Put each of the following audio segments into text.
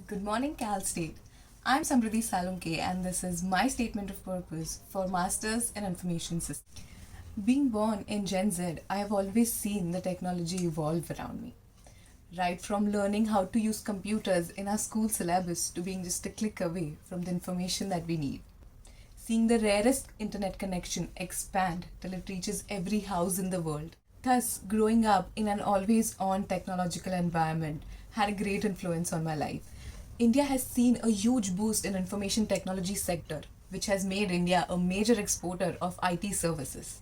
Good morning, Cal State. I'm Samriddhi Salunke, and this is my statement of purpose for Masters in Information Systems. Being born in Gen Z, I have always seen the technology evolve around me. Right from learning how to use computers in our school syllabus to being just a click away from the information that we need. Seeing the rarest internet connection expand till it reaches every house in the world. Thus, growing up in an always on technological environment had a great influence on my life. India has seen a huge boost in information technology sector, which has made India a major exporter of IT services.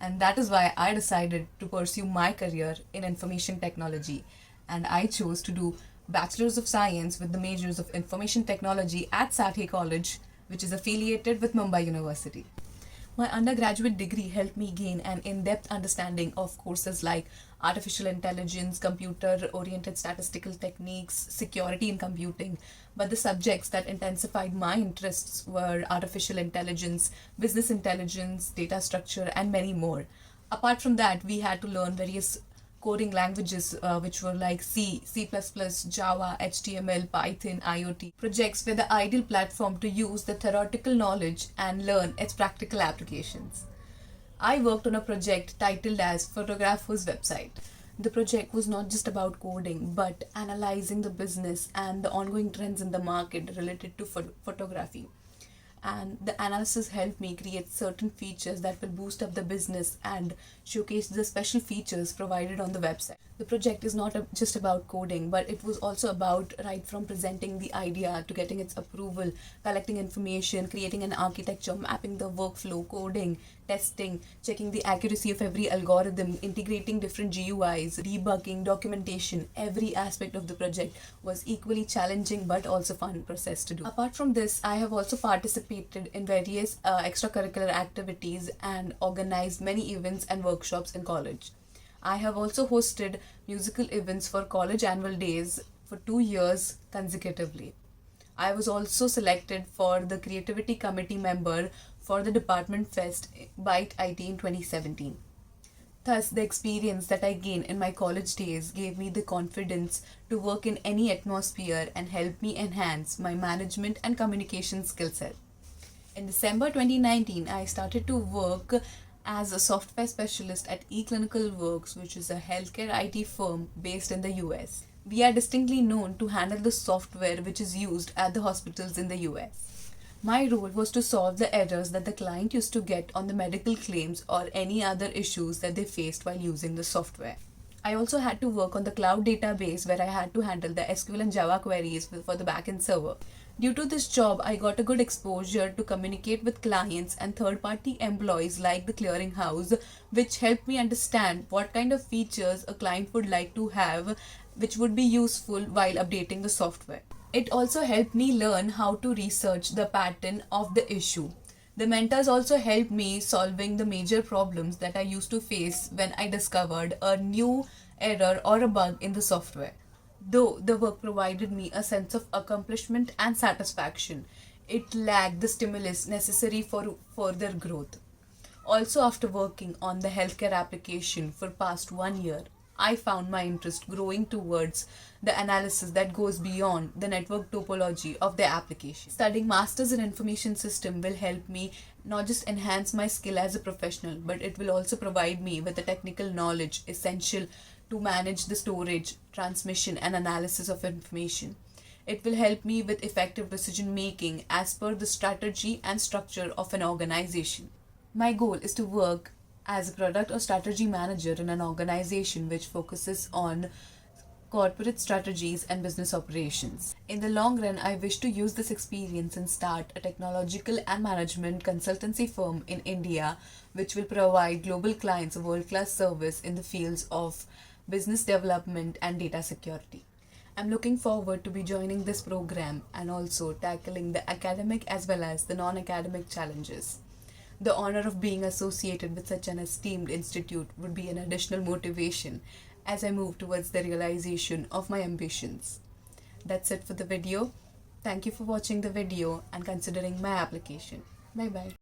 And that is why I decided to pursue my career in information technology, and I chose to do Bachelor's of Science with the majors of Information Technology at Sathe College, which is affiliated with Mumbai University. My undergraduate degree helped me gain an in depth understanding of courses like artificial intelligence, computer oriented statistical techniques, security in computing. But the subjects that intensified my interests were artificial intelligence, business intelligence, data structure, and many more. Apart from that, we had to learn various coding languages which were like C, C++, Java, HTML, Python, IoT. Projects were the ideal platform to use the theoretical knowledge and learn its practical applications. I worked on a project titled as Photographer's Website. The project was not just about coding but analyzing the business and the ongoing trends in the market related to photography. And the analysis helped me create certain features that will boost up the business and showcase the special features provided on the website. The project is not just about coding, but it was also about right from presenting the idea to getting its approval, collecting information, creating an architecture, mapping the workflow, coding, testing, checking the accuracy of every algorithm, integrating different GUIs, debugging, documentation. Every aspect of the project was equally challenging but also fun process to do. Apart from this, I have also participated in various extracurricular activities and organized many events and workshops in college. I have also hosted musical events for college annual days for 2 years consecutively. I was also selected for the creativity committee member for the department fest Byte IT in 2017. Thus, the experience that I gained in my college days gave me the confidence to work in any atmosphere and helped me enhance my management and communication skill set. In December 2019, I started to work as a software specialist at eClinicalWorks, which is a healthcare IT firm based in the US. We are distinctly known to handle the software which is used at the hospitals in the US. My role was to solve the errors that the client used to get on the medical claims or any other issues that they faced while using the software. I also had to work on the cloud database where I had to handle the SQL and Java queries for the backend server. Due to this job, I got a good exposure to communicate with clients and third-party employees like the clearinghouse, which helped me understand what kind of features a client would like to have, which would be useful while updating the software. It also helped me learn how to research the pattern of the issue. The mentors also helped me solving the major problems that I used to face when I discovered a new error or a bug in the software. Though the work provided me a sense of accomplishment and satisfaction, it lacked the stimulus necessary for further growth. Also, after working on the healthcare application for past 1 year, I found my interest growing towards the analysis that goes beyond the network topology of the application. Studying Masters in Information System will help me not just enhance my skill as a professional, but it will also provide me with the technical knowledge essential to manage the storage, transmission, and analysis of information. It will help me with effective decision making as per the strategy and structure of an organization. My goal is to work as a product or strategy manager in an organization which focuses on corporate strategies and business operations. In the long run, I wish to use this experience and start a technological and management consultancy firm in India, which will provide global clients a world-class service in the fields of business development and data security. I'm looking forward to be joining this program and also tackling the academic as well as the non-academic challenges. The honor of being associated with such an esteemed institute would be an additional motivation as I move towards the realization of my ambitions. That's it for the video. Thank you for watching the video and considering my application. Bye bye.